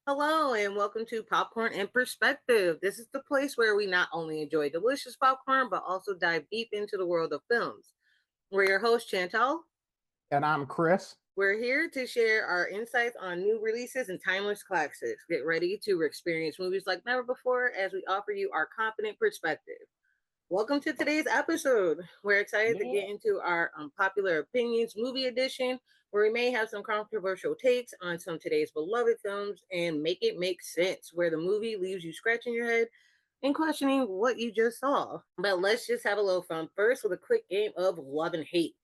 Hello, and welcome to Popcorn and Perspective. This is the place where we not only enjoy delicious popcorn, but also dive deep into the world of films. We're your host, Chantal. And I'm Chris. We're here to share our insights on new releases and timeless classics. Get ready to experience movies like never before as we offer you our confident perspective. Welcome to today's episode. We're excited to Yeah. get into our unpopular opinions movie edition, where we may have some controversial takes on some today's beloved films and make it make sense, where the movie leaves you scratching your head and questioning what you just saw. But let's just have a little fun first with a quick game of love and hate.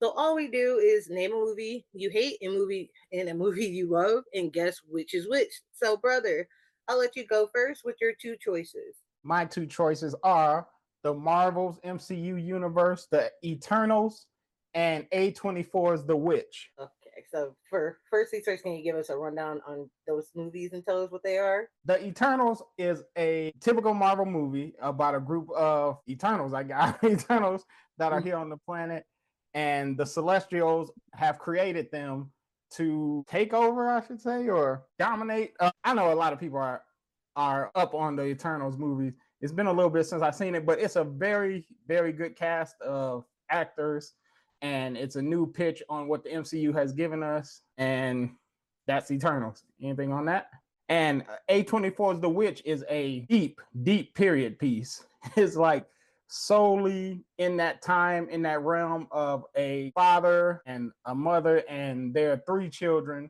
So all we do is name a movie you hate and a movie you love and guess which is which. So brother, I'll let you go first with your two choices. My two choices are the Marvel's MCU universe, the Eternals, and A24's The Witch. Okay, so for first things first, can you give us a rundown on those movies and tell us what they are? The Eternals is a typical Marvel movie about a group of Eternals, I got Eternals that are Mm. here on the planet, and the Celestials have created them to take over, I should say, or dominate. I know a lot of people are up on the Eternals movies. It's been a little bit since I've seen it, but it's a very, very good cast of actors, and it's a new pitch on what the MCU has given us, and that's Eternals. Anything on that? And A24's The Witch is a deep, deep period piece. It's like solely in that time, in that realm of a father and a mother, and their four children,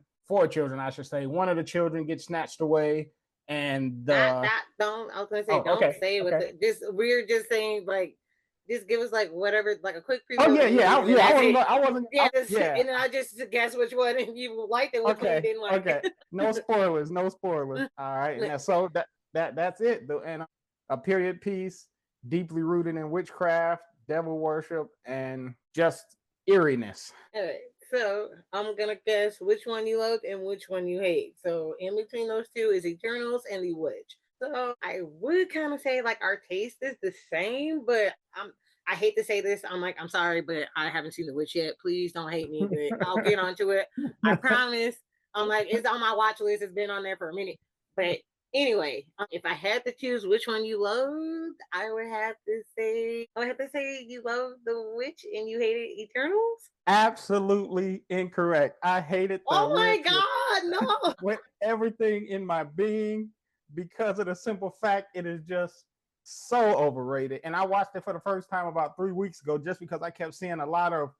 I should say. One of the children gets snatched away, and Not the not don't I was gonna say oh, don't okay, say with okay. it. Just we're just saying like just give us like whatever like a quick Oh preview of yeah, the movie and then yeah. that's it. Yeah. And then I just guess which one you liked and which one you Okay, didn't like. okay. No spoilers, no spoilers. All right, and so that's it. And a period piece deeply rooted in witchcraft, devil worship, and just eeriness. Alright, so I'm gonna guess which one you love and which one you hate. So in between those two is Eternals and The Witch. So I would kind of say like our taste is the same, but I hate to say this. I'm like, I'm sorry, but I haven't seen The Witch yet. Please don't hate me, but I'll get onto it. I promise. I'm like, it's on my watch list. It's been on there for a minute. But anyway, if I had to choose which one you loved, I would have to say you love The Witch and you hated Eternals. Absolutely incorrect. I hated the Oh my witch god, no. with everything in my being because of the simple fact it is just so overrated. And I watched it for the first time about 3 weeks ago just because I kept seeing a lot of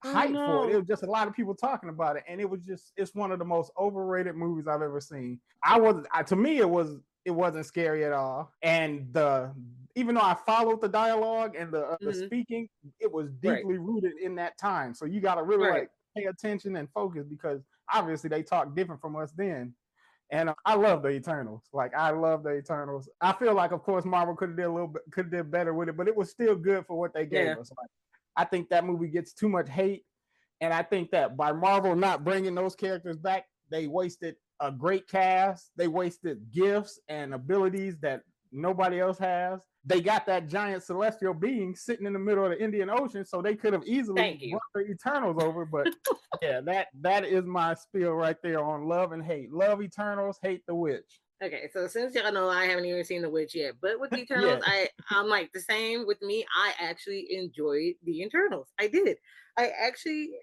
Oh hype for it. It no. was just a lot of people talking about it, and it's one of the most overrated movies I've ever seen. To me it wasn't scary at all, and the even though I followed the dialogue and the Mhm. speaking, it was Right. deeply rooted in that time. So you got to really Right. like pay attention and focus because obviously they talk different from us then. And I love the Eternals. Like I love the Eternals. I feel like, of course, Marvel could have did better with it, but it was still good for what they Yeah. gave us. Like I think that movie gets too much hate, and I think that by Marvel not bringing those characters back, they wasted a great cast. They wasted gifts and abilities that nobody else has. They got that giant celestial being sitting in the middle of the Indian Ocean, so they could have easily Thank you. brought the Eternals over. But yeah, that is my spiel right there on love and hate. Love Eternals, hate the witch. Okay, so since y'all know I haven't even seen The Witch yet, but with the Eternals, Yeah, I'm like the same with me. I actually enjoyed the Eternals. I did. I actually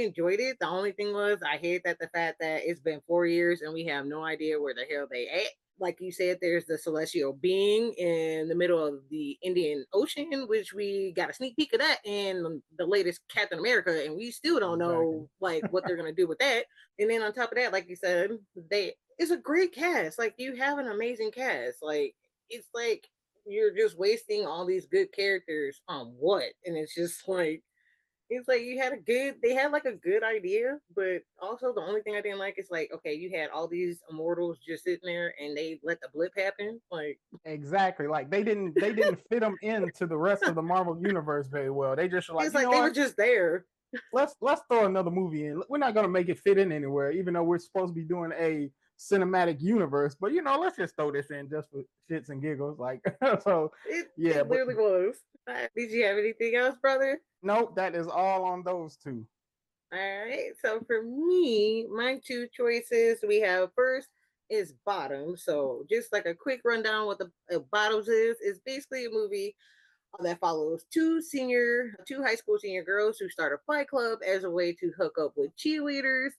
enjoyed it. The only thing was I hate that the fact that it's been 4 years and we have no idea where the hell they at. Like you said, there's the celestial being in the middle of the Indian Ocean, which we got a sneak peek of that in the latest Captain America, and we still don't exactly. know like what they're gonna do with that. And then on top of that, like you said, they it's a great cast. Like you have an amazing cast. Like it's like you're just wasting all these good characters on what? And it's like you had a good they had like a good idea, but also the only thing I didn't like is like, okay, you had all these immortals just sitting there and they let the blip happen. Like Exactly. Like they didn't fit them into the rest of the Marvel universe very well. They just were like, it's you like know they were what? just there. Let's throw another movie in. We're not gonna make it fit in anywhere, even though we're supposed to be doing a cinematic universe. But let's just throw this in just for shits and giggles. Like so, yeah. It But literally was. Did you have anything else, brother? nope, that is all on those two. All right. So for me, my two choices we have first. is Bottoms. So just like a quick rundown what the Bottoms is basically a movie that follows two high school senior girls who start a fight club as a way to hook up with cheerleaders.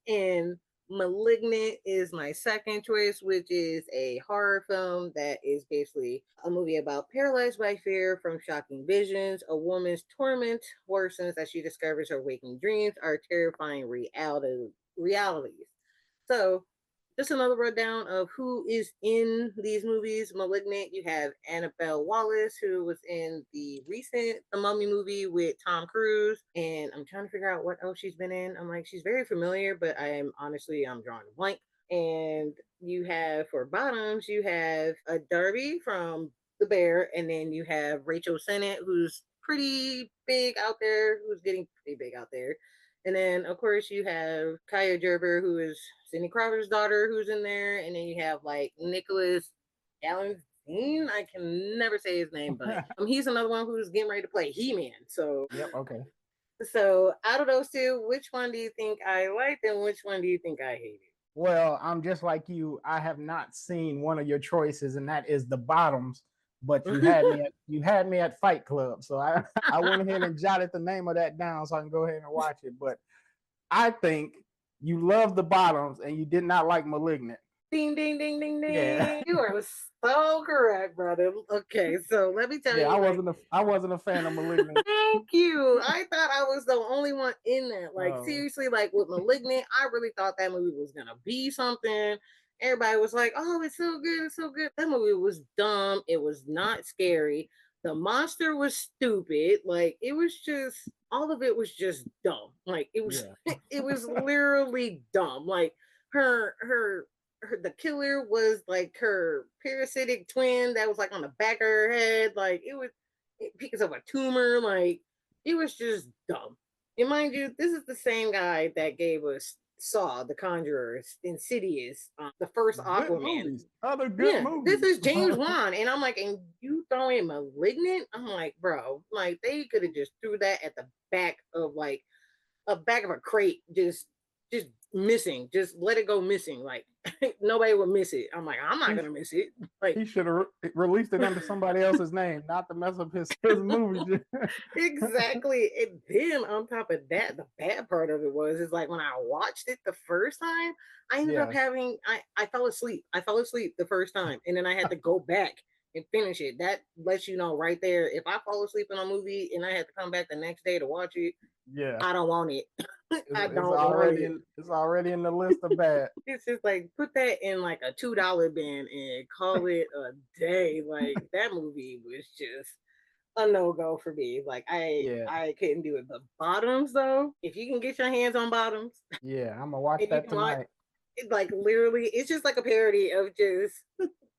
And Malignant is my second choice, which is a horror film that is basically a movie about paralyzed by fear from shocking visions. A woman's torment worsens as she discovers her waking dreams are terrifying realities. So just another rundown of who is in these movies. Malignant, you have Annabelle Wallace, who was in the recent The Mummy movie with Tom Cruise. And I'm trying to figure out what else she's been in. I'm like, she's very familiar, but I'm drawing a blank. And you have, for Bottoms, you have a Darby from The Bear, and then you have Rachel Sennett, who's pretty big out there, who's getting pretty big out there. And then, of course, you have Kaya Gerber, who is Cindy Crawford's daughter, who's in there. And then you have like Nicholas Allen. I can never say his name, but he's another one who's getting ready to play He-Man. So, Yep. Okay. so out of those two, which one do you think I liked, and which one do you think I hated? Well, I'm just like you. I have not seen one of your choices, and that is the Bottoms. But you had me at Fight Club, so I I went ahead and jotted the name of that down so I can go ahead and watch it. But I think you love the Bottoms and you did not like Malignant. Ding, ding, ding, ding, Yeah. ding. You are so correct, brother. Okay, so let me tell Yeah, you, I wasn't a fan of Malignant. thank you. I thought I was the only one in that. Like, Oh, seriously, like with Malignant, I really thought that movie was gonna be something. Everybody was like, oh, it's so good, it's so good. That movie was dumb. It was not scary. The monster was stupid. Like, it was just all of it was just dumb. Like, it was yeah. it was literally dumb. Like her the killer was like her parasitic twin that was like on the back of her head. Like it was because of a tumor. Like it was just dumb. And mind you, this is the same guy that gave us Saw, The Conjurer, Insidious, the first Good Aquaman. movies. Other good Yeah, this movies. is James Wan, and I'm like, and you throwing Malignant? I'm like, bro, like they could have just threw that at the back of like a back of a crate, just missing, just let it go missing. Like nobody would miss it. I'm like, I'm not he gonna miss it. Like he should have released it under somebody else's name, not to mess up his movie. exactly. And then on top of that, the bad part of it was is like when I watched it the first time, I ended up Yeah. having I fell asleep. I fell asleep the first time, and then I had to go back and finish it. That lets you know right there. If I fall asleep in a movie and I had to come back the next day to watch it, Yeah. I don't want it. I It's don't want already it. it's already in the list of bad. It's just like put that in like a $2 bin and call it a day. Like that movie was just a no go for me. Like Yeah. I couldn't do it. But Bottoms though, if you can get your hands on Bottoms, Yeah. I'm gonna watch and you that can watch tonight. it, like literally, it's just like a parody of just.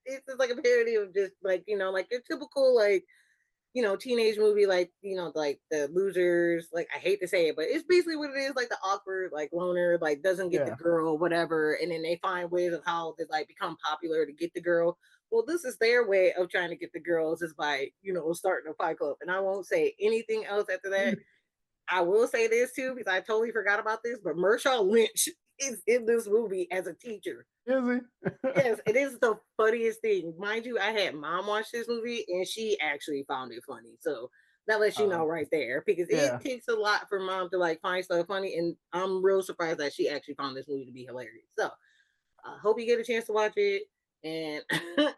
It's just like a parody of just like like your typical like teenage movie, like, like the losers, like I hate to say it, but it's basically what it is, like the awkward, like loner, like doesn't get the Yeah. girl, whatever, and then they find ways of how to like become popular to get the girl. Well, this is their way of trying to get the girls is by, starting a fight club. And I won't say anything else after that. I will say this too, because I totally forgot about this, but Marshawn Lynch is in this movie as a teacher. Is he? Yes, it is the funniest thing. Mind you, I had mom watch this movie and she actually found it funny. So that lets you know right there because it Yeah. takes a lot for mom to like find stuff funny. And I'm real surprised that she actually found this movie to be hilarious. So I hope you get a chance to watch it. And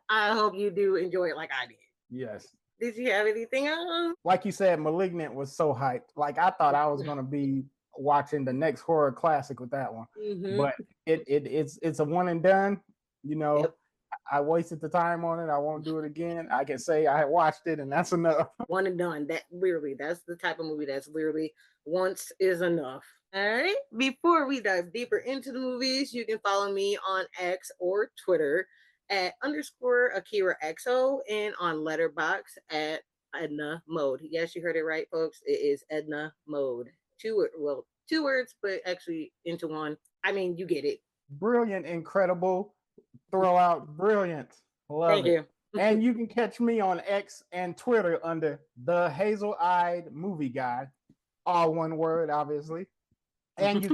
I hope you do enjoy it like I did. Yes. Did you have anything else? Like you said, Malignant was so hyped. Like I thought I was gonna be watching the next horror classic with that one, Mm-hmm. but it's a one and done. You know, Yep. I wasted the time on it. I won't do it again. I can say I watched it, and that's enough. One and done. That's the type of movie that's literally once is enough. All right. Before we dive deeper into the movies, you can follow me on X or Twitter at underscore Akira XO and on Letterbox at Edna Mode. Yes, you heard it right, folks. It is Edna Mode. Two words, but actually into one. I mean, you get it. Brilliant, incredible, throw out, brilliant. Love Thank it. you. And you can catch me on X and Twitter under the Hazel Eyed Movie Guy, all one word, obviously. And you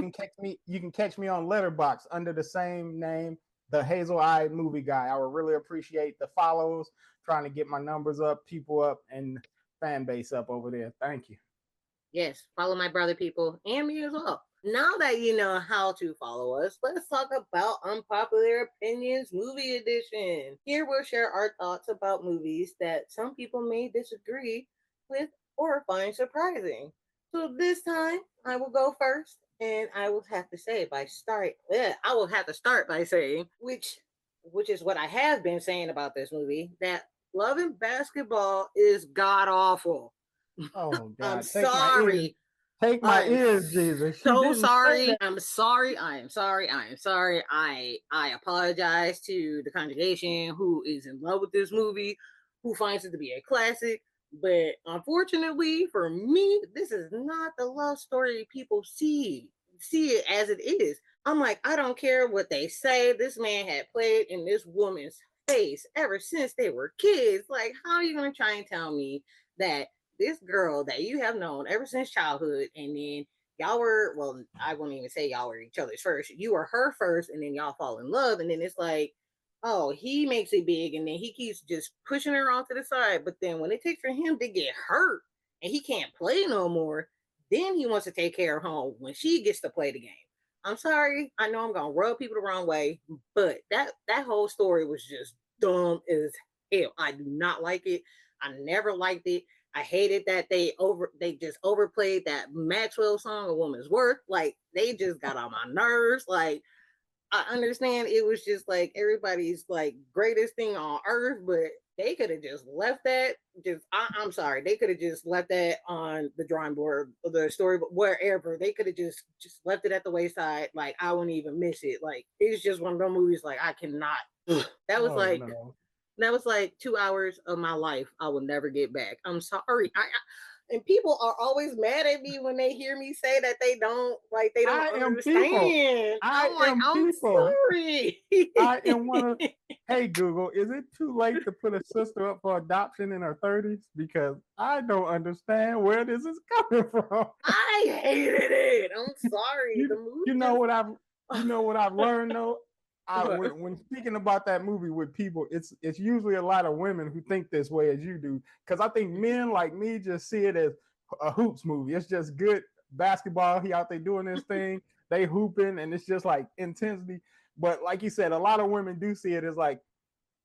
can catch me on Letterbox under the same name, the Hazel Eye Movie Guy. I would really appreciate the follows, trying to get my numbers up, people up, and fan base up over there. Thank you. Yes, follow my brother, people, and me as well. Now that you know how to follow us, let's talk about Unpopular Opinions Movie Edition. Here we'll share our thoughts about movies that some people may disagree with or find surprising. So this time I will go first, and I will have to say by start. I will have to start by saying which is what I have been saying about this movie, that Love and Basketball is god awful. Oh I'm God, sorry. take my I'm ears, Jesus. She so didn't say sorry. that. I'm sorry. I am sorry. I am sorry. I apologize to the congregation who is in love with this movie, who finds it to be a classic. But unfortunately for me, this is not the love story people see it as it is. I'm like, I don't care what they say. This man had played in this woman's face ever since they were kids. Like, how are you gonna try and tell me that this girl that you have known ever since childhood, and then y'all were, well, I won't even say y'all were each other's first. You were her first, and then y'all fall in love, and then it's like, oh, he makes it big, and then he keeps just pushing her off to the side. But then when it takes for him to get hurt and he can't play no more, then he wants to take care of home when she gets to play the game. I'm sorry, I know I'm gonna rub people the wrong way, but that whole story was just dumb as hell. I do not like it. I never liked it. I hated that they just overplayed that Maxwell song, "A Woman's Worth." Like, they just got on my nerves. Like, I understand it was just like everybody's like greatest thing on earth, but they could have just left that. I'm sorry, they could have just left that on the drawing board, the story, but wherever they could have just left it at the wayside. Like, I wouldn't even miss it. Like, it's just one of those movies. Like, I cannot. That was Oh like no. that was like 2 hours of my life I will never get back. I'm sorry. And people are always mad at me when they hear me say that they don't I am people. understand. I I'm like, am I'm people. sorry. I am one of. Hey Google, is it too late to put a sister up for adoption in her 30s? Because I don't understand where this is coming from. I hated it. I'm sorry. The you movie you know just what I've learned though. what? When speaking about that movie with people, it's usually a lot of women who think this way as you do. Because I think men like me just see it as a hoops movie. It's just good basketball. He out there doing this thing, they hooping, and it's just like intensity. But like you said, a lot of women do see it as like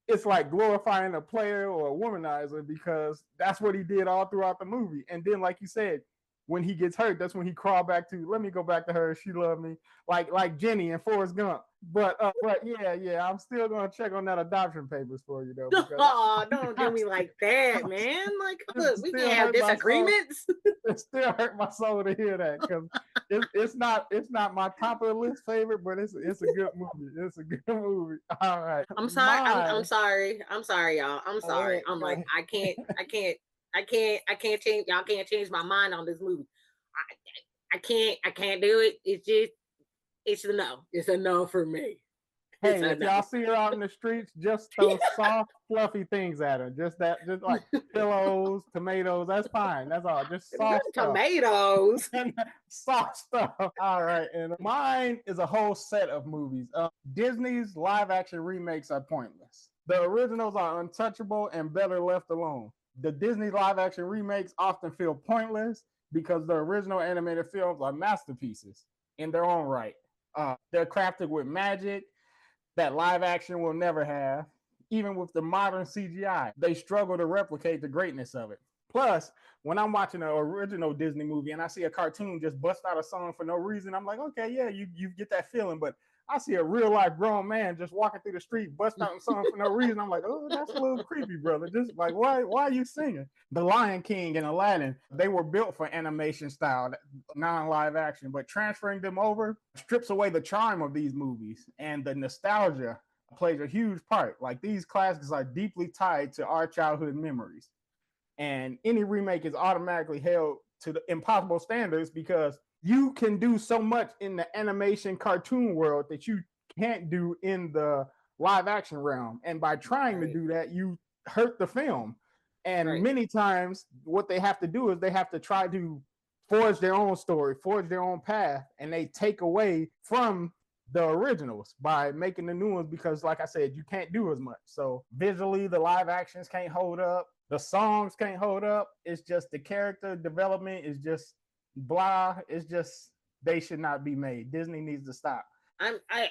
it's like glorifying a player or a womanizer because that's what he did all throughout the movie. And then, like you said, when he gets hurt, that's when he crawled back to, let me go back to her. She loved me, like Jenny and Forrest Gump. But yeah, I'm still gonna check on that adoption papers for you though because Oh, don't do me like that, man. Like, it look, we can still have hurt my soul. disagreements. It still hurt my soul to hear that because it's not my top of the list favorite, but it's a good movie. It's a good movie. All right, I'm sorry. I'm mine. sorry. I'm sorry, y'all. I'm Go sorry. ahead, I'm go like, ahead. I can't change. Y'all can't change my mind on this movie. I can't do it. It's a no. It's a no for me. It's Hey, a if no. y'all see her out in the streets, just throw soft, fluffy things at her. Just like pillows, tomatoes. That's fine. That's all. Just Not soft stuff. tomatoes. Soft stuff. All right. And mine is a whole set of movies. Disney's live action remakes are pointless. The originals are untouchable and better left alone. The Disney live action remakes often feel pointless because the original animated films are masterpieces in their own right. They're crafted with magic that live action will never have. Even with the modern CGI, they struggle to replicate the greatness of it. Plus, when I'm watching an original Disney movie and I see a cartoon just bust out a song for no reason, I'm like, okay, yeah, you get that feeling. But I see a real life grown man just walking through the street, bust out a song for no reason. I'm like, oh, that's a little creepy, brother. Just like, why are you singing? The Lion King and Aladdin, they were built for animation style, non-live action, but transferring them over strips away the charm of these movies, and the nostalgia plays a huge part. Like, these classics are deeply tied to our childhood memories, and any remake is automatically held to the impossible standards because you can do so much in the animation cartoon world that you can't do in the live action realm, and by trying to Right. do that, you hurt the film. And Right. many times what they have to do is they have to try to forge their own story, forge their own path, and they take away from the originals by making the new ones because, like I said, you can't do as much. So visually, the live actions can't hold up. The songs can't hold up. It's just the character development is just blah. It's just they should not be made. Disney needs to stop. I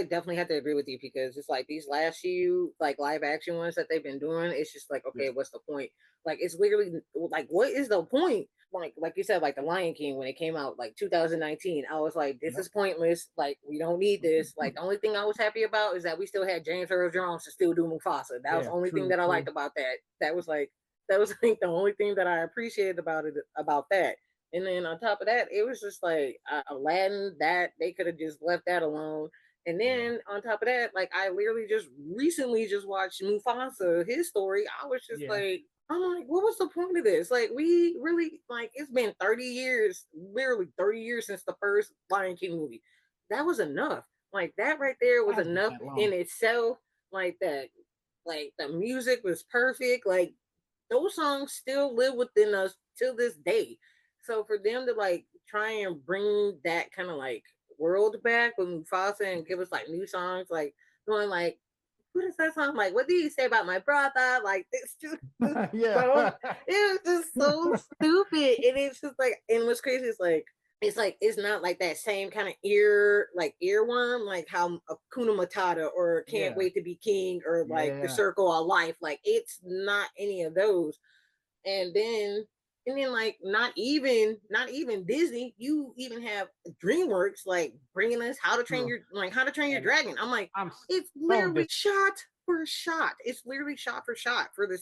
definitely have to agree with you because it's like these last few like live action ones that they've been doing, it's just like, okay, what's the point? Like it's literally like, what is the point? Like you said, like the Lion King when it came out like 2019, I was like, this is pointless. Like we don't need this. Like the only thing I was happy about is that we still had James Earl Jones to still do Mufasa. That was the only thing that I liked about that. That was like the only thing that I appreciated about that. And then on top of that, it was just like Aladdin that they could have just left that alone. And then on top of that, like I literally just recently just watched Mufasa, his story. I was just like, I'm like, what was the point of this? Like, we really like it's been 30 years, literally 30 years since the first Lion King movie. That was enough. Like that right there was enough in itself. Like that, like the music was perfect. Like those songs still live within us till this day. So for them to like try and bring that kind of like world back with Mufasa and give us like new songs, like going like, what is that song? Like, what do you say about my brother? Like, it's just so, it was just so stupid. And it's just like, and what's crazy is like, it's not like that same kind of earworm, like how Akuna Matata or Can't Wait to Be King or like The Circle of Life. Like, it's not any of those. And then like not even Disney, you even have DreamWorks like bringing us How to Train Your Dragon. I'm like, it's literally shot for shot. It's literally shot for the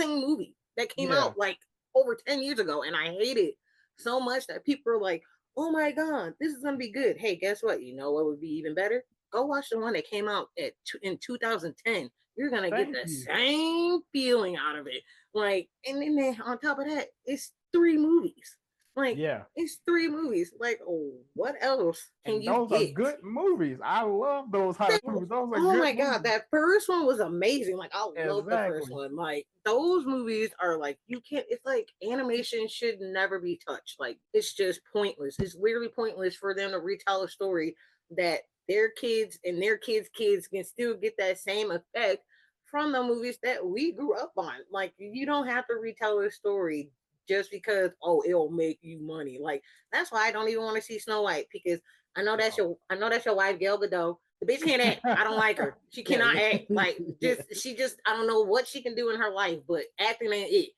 same movie that came out like over 10 years ago, and I hate it so much that people are like, oh my god, this is gonna be good. Hey, guess what? You know what would be even better? Go watch the one that came out in 2010. You're gonna get the same feeling out of it. Like, and then on top of that, it's 3 movies. Like, it's 3 movies. Like, oh, what else can you those get? Are good movies. I love those movies. Those are oh good my god, movies. that first one was amazing. Like, I love the first one. Like, those movies are like, you can't. It's like animation should never be touched. Like, it's just pointless. It's literally pointless for them to retell a story that their kids and their kids' kids can still get that same effect from the movies that we grew up on. Like, you don't have to retell a story just because it'll make you money. Like, that's why I don't even want to see Snow White, because I know that's your wife Gal Gadot. The bitch can't act. I don't like her. She cannot act. Like, she just I don't know what she can do in her life, but acting ain't it.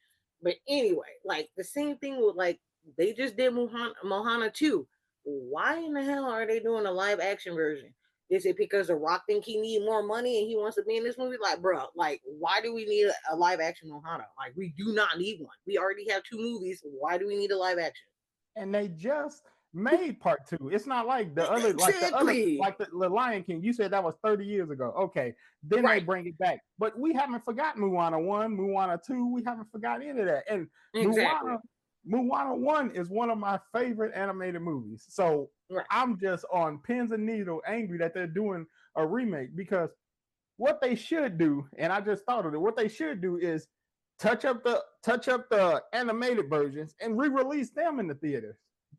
But anyway, like the same thing with like they just did Moana 2. Why in the hell are they doing a live action version? Is it because The Rock think he need more money and he wants to be in this movie? Like, bro, like, why do we need a live action Moana? Like, we do not need one. We already have 2 movies. Why do we need a live action? And they just made part 2. It's not like the other, like the Lion King. You said that was 30 years ago. Okay, then they bring it back. But we haven't forgotten Moana 1, Moana 2. We haven't forgotten any of that. And Moana 1 is one of my favorite animated movies. So I'm just on pins and needles angry that they're doing a remake, because what they should do, and I just thought of it, what they should do is touch up the animated versions and re-release them in the theaters.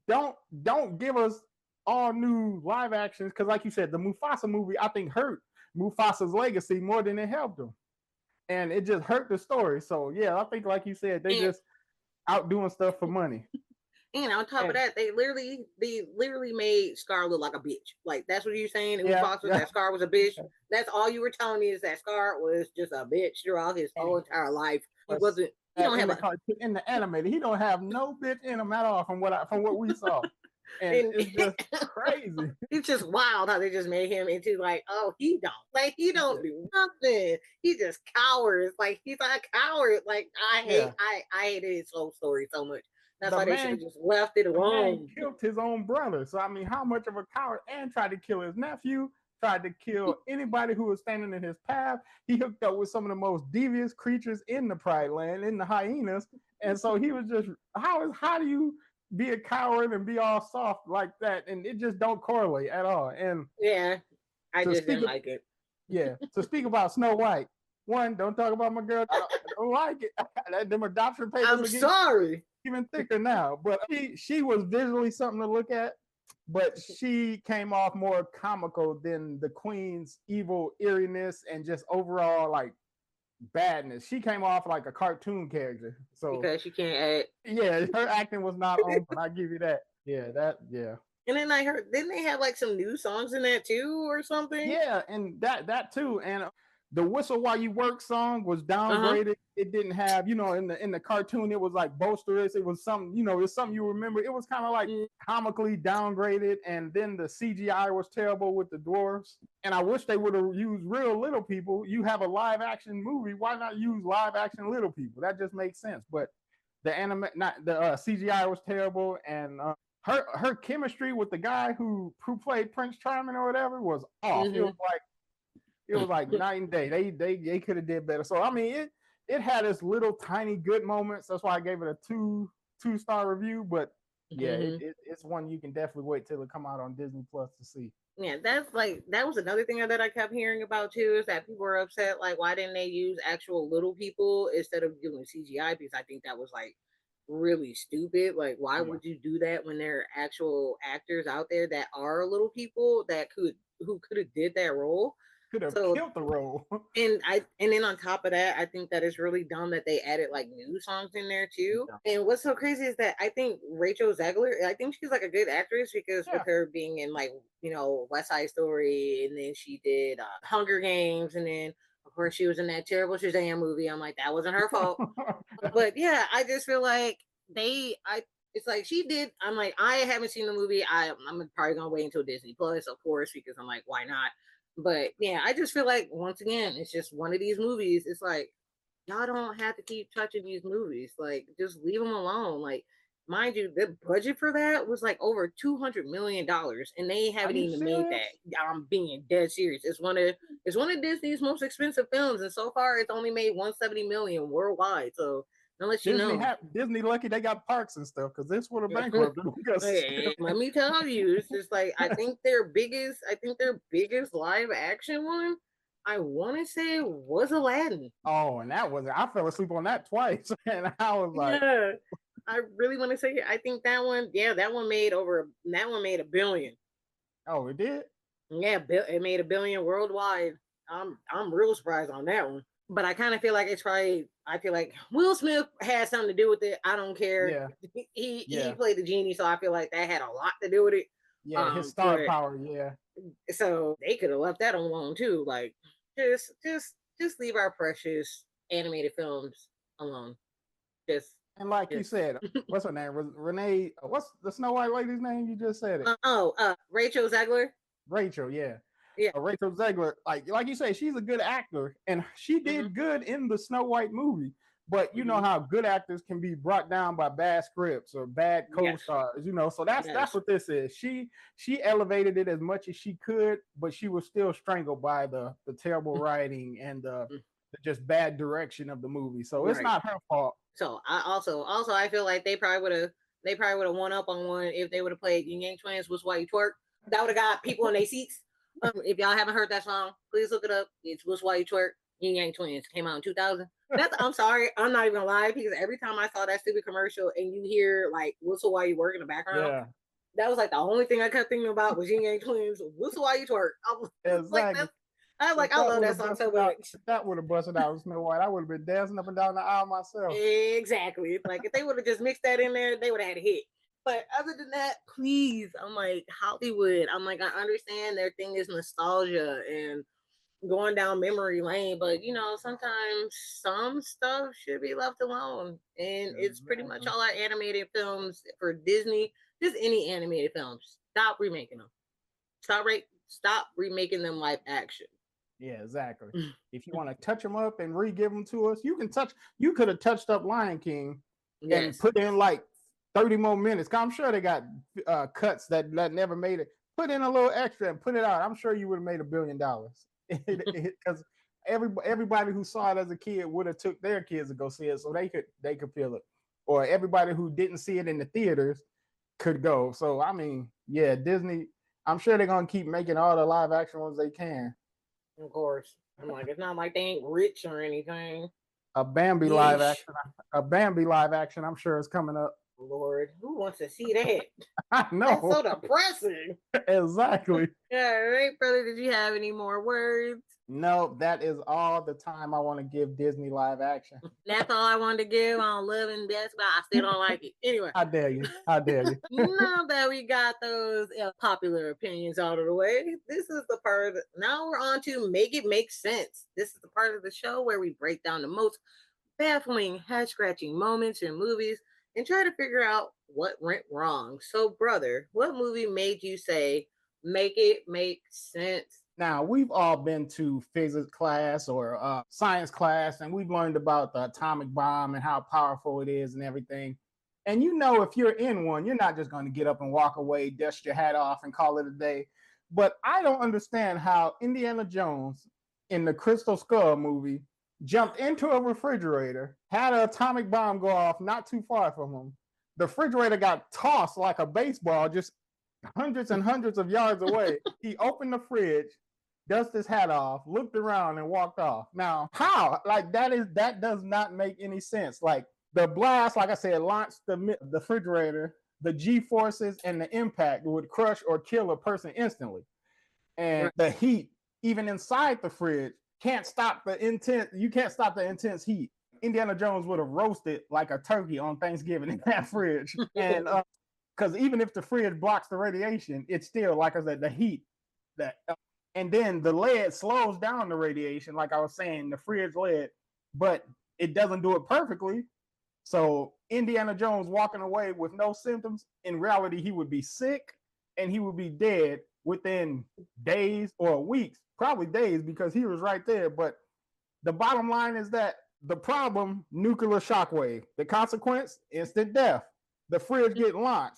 Don't give us all new live actions, because like you said, the Mufasa movie I think hurt Mufasa's legacy more than it helped him. And it just hurt the story. So yeah, I think like you said, they just out doing stuff for money. And on top of that, they literally made Scar look like a bitch. Like, that's what you're saying? That Scar was a bitch. That's all you were telling me, is that Scar was just a bitch throughout his whole entire life. He wasn't. He don't have in the animated. He don't have no bitch in him at all from what we saw. And it's just crazy. It's just wild how they just made him into like, he don't do nothing. He just cowers. Like, he's a coward. Like, I hated his whole story so much. That's why they should have just left it alone. He killed his own brother. So I mean, how much of a coward? And tried to kill his nephew. Tried to kill anybody who was standing in his path. He hooked up with some of the most devious creatures in the Pride Land, in the hyenas. And so he was just, how do you be a coward and be all soft like that? And it just don't correlate at all. And I just didn't like it. Yeah. To speak about Snow White, one, don't talk about my girl. I don't like it. Them adoption papers. I'm sorry. Even thicker now. But she was visually something to look at. but she came off more comical than the queen's evil eeriness and just overall like badness. She came off like a cartoon character. So because she can't act. yeah, her acting was not on, but I give you that. Yeah. And then I heard, didn't they have like some new songs in that too, or something? Yeah, and that too. And the "Whistle While You Work" song was Uh huh. downgraded. It didn't have, in the cartoon, it was like boisterous. It was something, it's something you remember. It was kind of like comically downgraded, and then the CGI was terrible with the dwarves. And I wish they would have used real little people. You have a live action movie, why not use live action little people? That just makes sense. But the CGI was terrible, and her chemistry with the guy who played Prince Charming or whatever was off. Mm-hmm. It was like night and day. They could have did better. So I mean, it had its little tiny good moments. That's why I gave it a two-star review. But yeah, it's one you can definitely wait till it come out on Disney Plus to see. Yeah, that was another thing that I kept hearing about too, is that people were upset, like, why didn't they use actual little people instead of doing CGI? Because I think that was like really stupid. Like, why Yeah. would you do that when there are actual actors out there that are little people who could have did that role? Could have So killed the role. and then on top of that, I think that it's really dumb that they added like new songs in there too. Yeah. And what's so crazy is that I think Rachel Zegler, I think she's like a good actress, because with her being in like, West Side Story, and then she did Hunger Games, and then of course she was in that terrible Shazam movie. I'm like, that wasn't her fault. But yeah, I just feel like it's like she did. I'm like, I haven't seen the movie. I'm probably gonna wait until Disney Plus, of course, because I'm like, why not? But yeah, I just feel like, once again, it's just one of these movies. It's like, y'all don't have to keep touching these movies. Like, just leave them alone. Like, mind you, the budget for that was like over $200 million, and they haven't even made that. I'm being dead serious. It's one of Disney's most expensive films, and so far it's only made 170 million worldwide. So unless Disney lucky they got parks and stuff, because this would have bankrupted. Let me tell you, it's just like, I think their biggest live action one, I want to say, was Aladdin. Oh, and I fell asleep on that twice, and I was like, yeah, I really want to say, I think that one made $1 billion. Oh, it did? Yeah, it made $1 billion worldwide. I'm real surprised on that one. But I kind of feel like I feel like Will Smith had something to do with it. I don't care. Yeah. He played the genie, so I feel like that had a lot to do with it. Yeah, his star power, yeah. So they could have left that alone too. Like, just leave our precious animated films alone. And like you said, what's her name? Renee. What's the Snow White lady's name? You just said it. Rachel Zegler. Rachel, yeah. Yeah. Rachel Zegler, like you say, she's a good actor, and she did good in the Snow White movie. But you know how good actors can be brought down by bad scripts or bad co-stars, So that's what this is. She elevated it as much as she could, but she was still strangled by the terrible writing and the just bad direction of the movie. So it's not her fault. So I feel like they probably would have won up on one if they would have played Yin Yang Twins, What's Why You Twerk. That would have got people in their seats. If y'all haven't heard that song, please look it up. It's What's Why You Twerk. Yin Yang Twins came out in 2000. I'm sorry, I'm not even gonna lie, because every time I saw that stupid commercial and you hear like Whistle While You Work in the background, that was like the only thing I kept thinking about was Yin Yang Twins, Whistle While You Twerk. Exactly. I love that song so much. That would have busted out with Snow White. I would have been dancing up and down the aisle myself. Exactly. Like, if they would have just mixed that in there, they would have had a hit. But other than that, please, I'm like, Hollywood. I'm like, I understand their thing is nostalgia and going down memory lane, but sometimes some stuff should be left alone. And it's pretty much all our animated films for Disney. Just any animated films. Stop remaking them. Stop remaking them live action. Yeah, exactly. If you want to touch them up and re-give them to us, you could have touched up Lion King and put in like 30 more minutes. I'm sure they got cuts that never made it. Put in a little extra and put it out. I'm sure you would have made $1 billion, because everybody who saw it as a kid would have took their kids to go see it, so they could feel it, or everybody who didn't see it in the theaters could go. So I mean, yeah, Disney. I'm sure they're gonna keep making all the live action ones they can. Of course. I'm like, it's not like they ain't rich or anything. A Bambi live action. I'm sure is coming up. Lord, who wants to see that? I That's know. so depressing. Exactly. All right, brother. Did you have any more words? No, that is all the time I want to give Disney live action. That's all I wanted to give on Love and Death, but I still don't like it. Anyway, I dare you. I dare you. now that we got those popular opinions out of the way, this is the part. Now we're on to make it make sense. This is the part of the show where we break down the most baffling, head scratching moments in movies and try to figure out what went wrong. So, brother, what movie made you say, make it make sense? Now, we've all been to physics class or science class, and we've learned about the atomic bomb and how powerful it is and everything. And you know, if you're in one, you're not just going to get up and walk away, dust your hat off, and call it a day. But I don't understand how Indiana Jones in the Crystal Skull movie jumped into a refrigerator, had an atomic bomb go off not too far from him. The refrigerator got tossed like a baseball, just hundreds and hundreds of yards away. He opened the fridge, dusted his hat off, looked around, and walked off. Now, how? Like that does not make any sense. Like the blast, like I said, launched the refrigerator. The G forces and the impact would crush or kill a person instantly. And Right. the heat, even inside the fridge, can't stop the intense. You can't stop the intense heat. Indiana Jones would have roasted like a turkey on Thanksgiving in that fridge, and because even if the fridge blocks the radiation, it's still, like I said, the heat that, and then the lead slows down the radiation, like I was saying, the fridge lead, but it doesn't do it perfectly. So Indiana Jones walking away with no symptoms, in reality, he would be sick and he would be dead within days or weeks, probably days, because he was right there. But the bottom line is that the problem, nuclear shockwave. The consequence, instant death. The fridge get launched.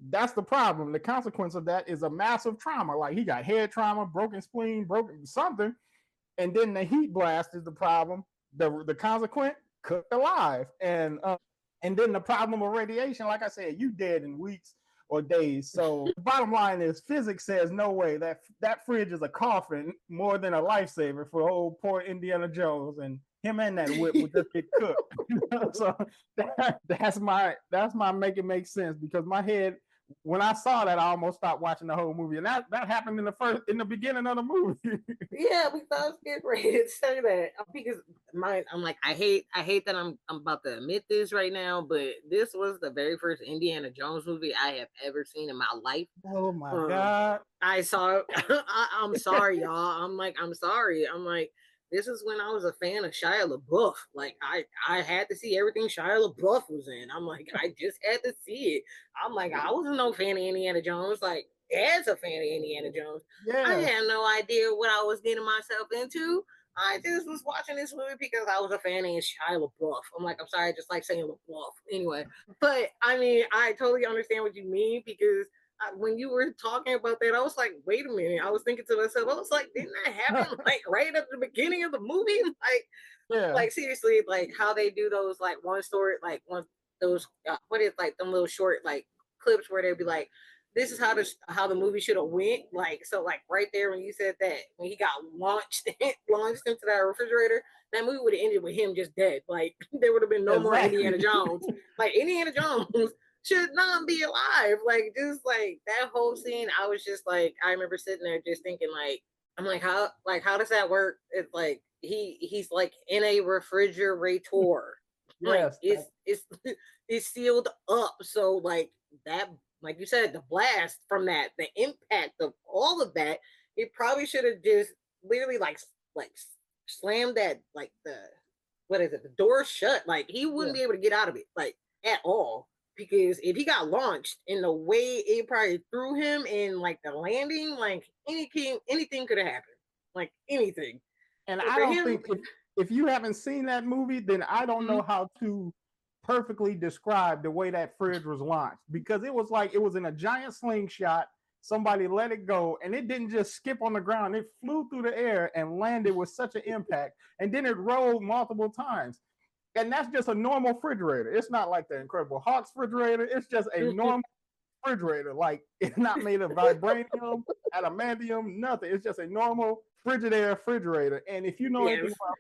That's the problem. The consequence of that is a massive trauma. Like he got head trauma, broken spleen, broken something. And then the heat blast is the problem. The consequent, cooked alive. And then the problem of radiation, like I said, you dead in weeks or days. So the bottom line is physics says no way. That fridge is a coffin more than a lifesaver for old poor Indiana Jones, and him and that whip would just get cooked. So that's my make it make sense, because my head, when I saw that, I almost stopped watching the whole movie, and that happened in the beginning of the movie. Yeah, because I was getting ready to say that because I'm like, I hate that I'm about to admit this right now, but this was the very first Indiana Jones movie I have ever seen in my life. Oh my Um, god! I saw. I'm sorry, y'all. I'm sorry. I'm like, this is when I was a fan of Shia LaBeouf. Like, I had to see everything Shia LaBeouf was in. I'm like, I just had to see it. I'm like, I wasn't no fan of Indiana Jones. Like, as a fan of Indiana Jones, I Yeah, had no idea what I was getting myself into. I just was watching this movie because I was a fan of Shia LaBeouf. I'm like, I'm sorry, I just like saying LaBeouf. Anyway, but I mean, I totally understand what you mean because when you were talking about that, I was like, wait a minute. I was thinking to myself, I was like, didn't that happen like right at the beginning of the movie? yeah, Like seriously, like how they do those like one story, like one those what is like them little short like clips where they'd be like, this is how the movie should have went. Like so, like right there when you said that when he got launched into that refrigerator, that movie would have ended with him just dead. Like there would have been no more exactly. Indiana Jones. Like Indiana Jones should not be alive. Like just like that whole scene, I was just like, I remember sitting there just thinking like, I'm like how does that work? It's like he's like in a refrigerator. Like Yes, it's it's sealed up. So like that, like you said, the blast from that, the impact of all of that, it probably should have just literally like slammed that like the what is it, the door shut. Like he wouldn't yeah. be able to get out of it like at all because if he got launched in the way it probably threw him in like the landing, like anything could have happened, like anything. And So I for don't him, think, if you haven't seen that movie, then I don't know mhm, how to perfectly describe the way that fridge was launched, because it was like it was in a giant slingshot. Somebody let it go, and it didn't just skip on the ground. It flew through the air and landed with such an impact, and then it rolled multiple times. And that's just a normal refrigerator. It's not like the Incredible Hulk's refrigerator. It's just a normal refrigerator. Like it's not made of vibranium, adamantium, nothing. It's just a normal refrigerator. And if you know anything Yes. about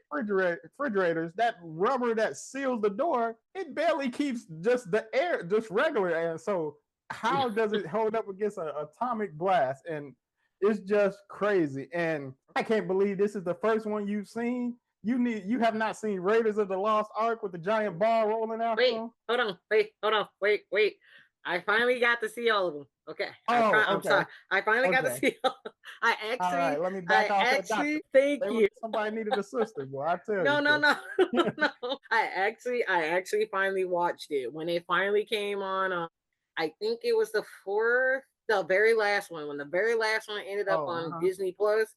refrigerators, that rubber that seals the door, it barely keeps just the air, just regular air. So how does it hold up against an atomic blast? And it's just crazy. And I can't believe this is the first one you've seen. You have not seen Raiders of the Lost Ark with the giant ball rolling out. Wait, hold on, wait. I finally got to see all of them. Okay, Oh, I'm okay, sorry. I finally got to okay. see. All right, let me I back off that doctor. thank you. Somebody needed a sister, boy. I tell No, you. no, no, no. I actually finally watched it when it finally came on. I think it was the very last one. When the very last one ended up Oh, on Disney Plus.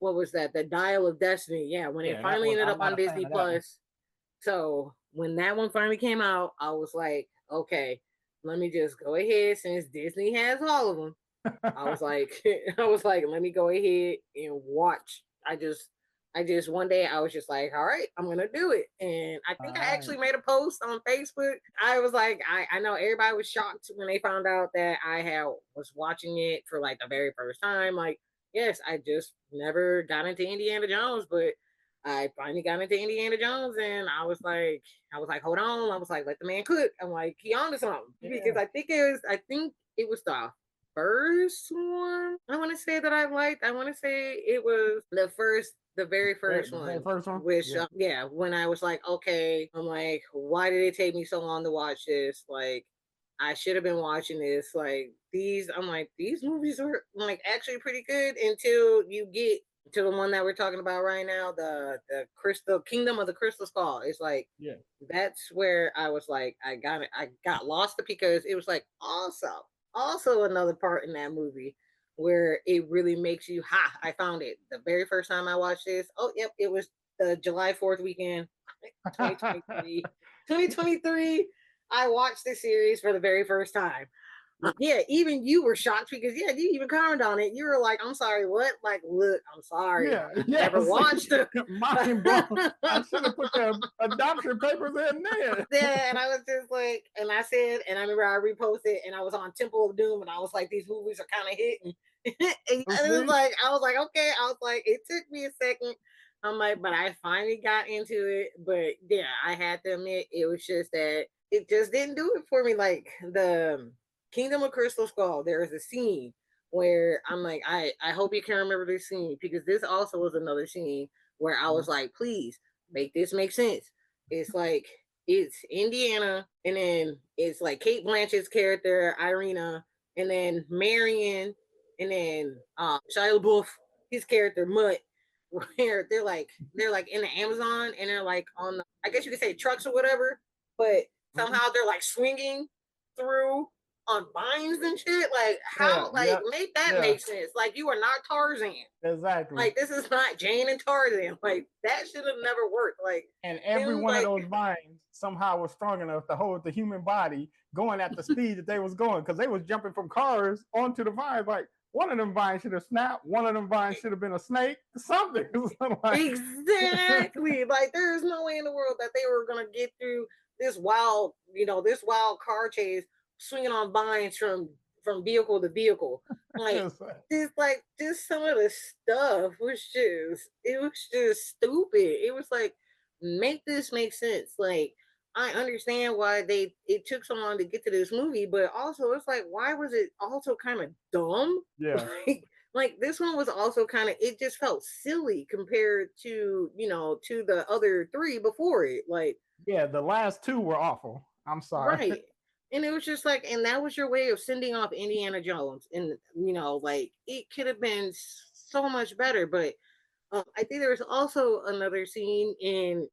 What was that? The Dial of Destiny. Yeah, when it yeah, that finally one. ended I'm up not on a fan Disney of that one. Plus. So when that one finally came out, I was like, okay, let me just go ahead since Disney has all of them. I was like, let me go ahead and watch. I just one day I was just like, all right, I'm gonna do it. And I think All I right. actually made a post on Facebook. I was like, I know everybody was shocked when they found out that was watching it for like the very first time. Like, yes, I just never got into Indiana Jones, but I finally got into Indiana Jones and I was like, hold on. I was like, let the man cook. I'm like, he on to something. Because Yeah. I think it was the first one I want to say that I liked. I want to say it was the very first The very one. first one. Which, Yeah. yeah, when I was like, okay, I'm like, why did it take me so long to watch this? Like, I should have been watching this. Like, I'm like, these movies are like actually pretty good until you get to the one that we're talking about right now, the Crystal Kingdom of the Crystal Skull. It's like, Yeah. that's where I was like, I got lost because it was like also another part in that movie where it really makes you I found it the very first time I watched this. Oh yep, it was the July 4th weekend 2023. 2023 I watched this series for the very first time. Yeah, even you were shocked because yeah, you even commented on it. You were like, "I'm sorry, what?" Like, look, I'm sorry, Yeah. I Yeah. never watched it. Mind blown. I should have put the adoption papers in there. Yeah, and I was just like, and I said, and I remember I reposted, and I was on Temple of Doom, and I was like, these movies are kind of hitting. And it was See? like, I was like, okay, I was like, it took me a second. I'm like, but I finally got into it. But yeah, I had to admit, it was just that it just didn't do it for me. Like the Kingdom of Crystal Skull, there is a scene where I'm like, I hope you can remember this scene because this also was another scene where I was like, please make this make sense. It's like it's Indiana, and then it's like Kate Blanchett's character Irina, and then Marion, and then Shia LaBeouf, his character Mutt, where they're like in the Amazon, and they're like on the, I guess you could say trucks or whatever, but somehow they're like swinging through on vines and shit. Like Yeah. how like Yeah. make that Yeah. make sense? Like you are not Tarzan. Exactly. Like this is not Jane and Tarzan. Like that should have never worked. Like And every them one of like those vines somehow was strong enough to hold the human body going at the speed that they was going because they was jumping from cars onto the vines. Like one of them vines should have snapped. One of them vines should have been a snake. Something. Like, exactly. Like there is no way in the world that they were gonna get through this wild car chase swinging on vines from vehicle to vehicle. Like just some of the stuff was just stupid. It was like make this make sense. Like I understand why it took so long to get to this movie, but also it's like why was it also kind of dumb? yeah. Like this one was also kind of it just felt silly compared to to the other three before it. Like Yeah. The last two were awful. I'm sorry. right. And it was just like, and that was your way of sending off Indiana Jones. And, like it could have been so much better. But I think there was also another scene in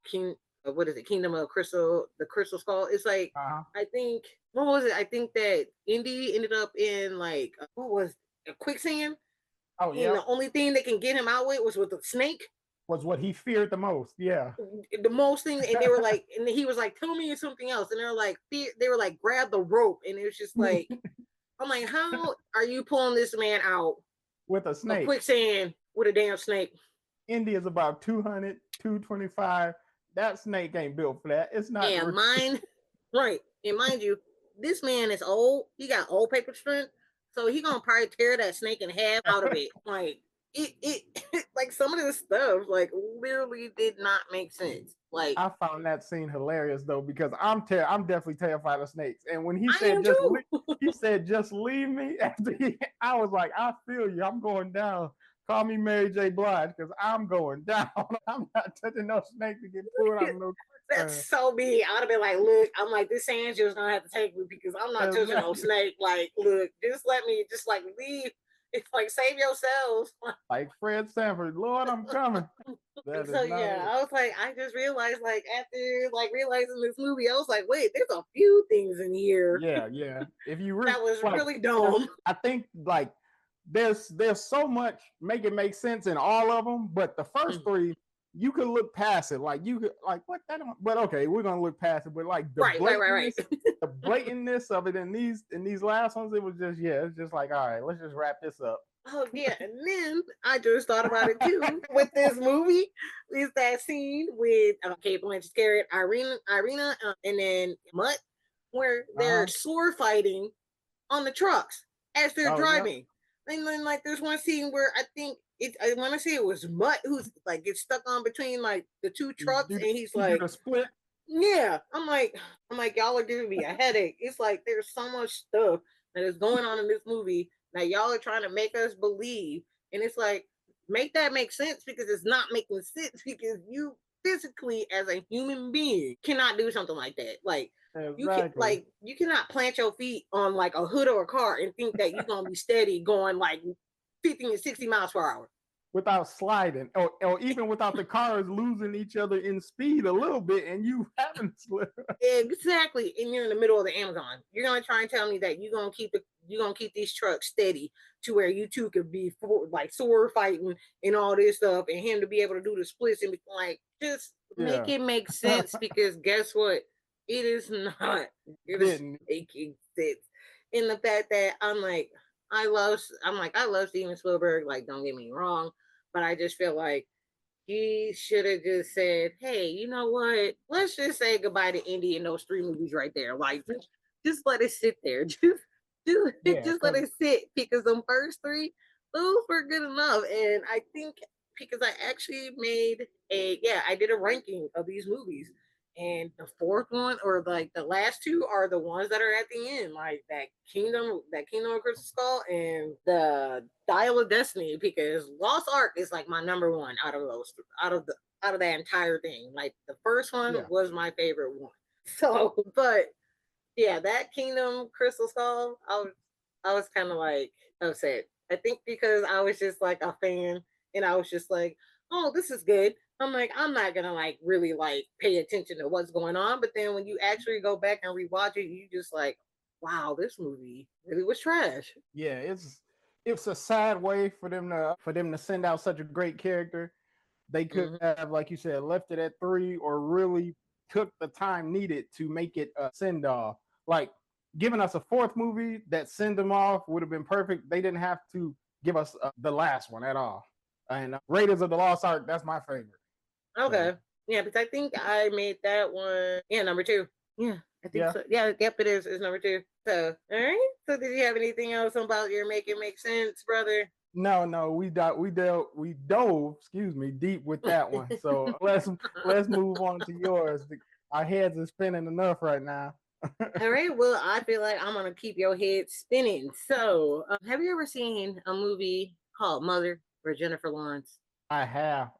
what is it, Kingdom of the Crystal Skull. It's like, I think, what was it? I think that Indy ended up in like, what was a quicksand? Oh, And yeah. the only thing that can get him out was with a snake. Was what he feared the most. Yeah. The most thing, and they were like, and he was like, tell me something else. And they were like, grab the rope. And it was just like, I'm like, how are you pulling this man out with a of snake? quicksand with a damn snake? Indy is about 200, 225. That snake ain't built for that. It's not. And right. And mind you, this man is old. He got old paper strength. So he gonna probably tear that snake in half out of it. Like, it like some of this stuff like literally did not make sense. Like I found that scene hilarious though because I'm definitely terrified of snakes. And when I am too. he said just leave me after I was like, I feel you. I'm going down. Call me Mary J. Blige because I'm going down. I'm not touching no snake to get pulled out of no quicksand. That's so me. I'd have been like, look, I'm like, this Angel's gonna have to take me because I'm not touching no Exactly. snake. Like, look, just let me just like leave. It's like save yourselves. Like Fred Sanford, Lord, I'm coming. That is So not yeah, it. I was like, I just realized like after like realizing this movie, I was like, wait, there's a few things in here Yeah, yeah. If you that was like, really dumb. I think like there's so much make it make sense in all of them, but the first Mm. three you could look past it. Like you could like what that don't, but okay, we're gonna look past it. But like Right. the blatantness of it in these last ones, it was just yeah, it's just like all right, let's just wrap this up. Oh yeah, and then I just thought about it too with this movie. Is that scene with Kate Blanchett's character Irina, and then Mutt, where they're Uh-huh. sword fighting on the trucks as they're Oh yeah. driving. And then like there's one scene where I think I want to say it was Mutt who's like gets stuck on between like the two trucks, and he's You do like, the split. yeah. I'm like, y'all are giving me a headache. It's like there's so much stuff that is going on in this movie that y'all are trying to make us believe. And it's like, make that make sense because it's not making sense because you physically as a human being cannot do something like that. Like Exactly. you cannot plant your feet on like a hood or a car and think that you're gonna be steady going like 50 and 60 miles per hour. Without sliding, or even without the cars losing each other in speed a little bit, and you haven't slid. Exactly. And you're in the middle of the Amazon. You're gonna try and tell me that you're gonna keep these trucks steady to where you two could be like sword fighting and all this stuff, and him to be able to do the splits and be like just make Yeah, it make sense because guess what? It is not. It is didn't. making sense. In the fact that I love Steven Spielberg. Like, don't get me wrong, but I just feel like he should have just said, "Hey, you know what? Let's just say goodbye to Indy in those three movies right there. Like, just let it sit there. Yeah, Just let because it sit because the first three, those were good enough. And I think because I actually made I did a ranking of these movies, and the fourth one or like the last two are the ones that are at the end, like that Kingdom of Crystal Skull and the Dial of Destiny, because Lost Ark is like my number one out of those out of that entire thing. Like the first one yeah, was my favorite one. So, but yeah, that Kingdom Crystal Skull, I was kind of like upset. I think because I was just like a fan, and I was just like, oh, this is good. I'm like, I'm not gonna like really like pay attention to what's going on. But then when you actually go back and rewatch it, you just like, wow, this movie really was trash. yeah. It's a sad way for them to send out such a great character. They could Mm-hmm. have, like you said, left it at three, or really took the time needed to make it a send off. Like giving us a fourth movie that send them off would have been perfect. They didn't have to give us the last one at all. And Raiders of the Lost Ark, that's my favorite. So Okay. Yeah, because I think I made that one. Yeah, number two. Yeah, I think yeah, so. Yeah, yep, it is. It's number two. So, all right. So, did you have anything else about your Make It Make Sense, brother? no, we dove, excuse me, deep with that one. So let's move on to yours. Our heads are spinning enough right now. All right. Well, I feel like I'm gonna keep your head spinning. So, have you ever seen a movie called Mother for Jennifer Lawrence? I have,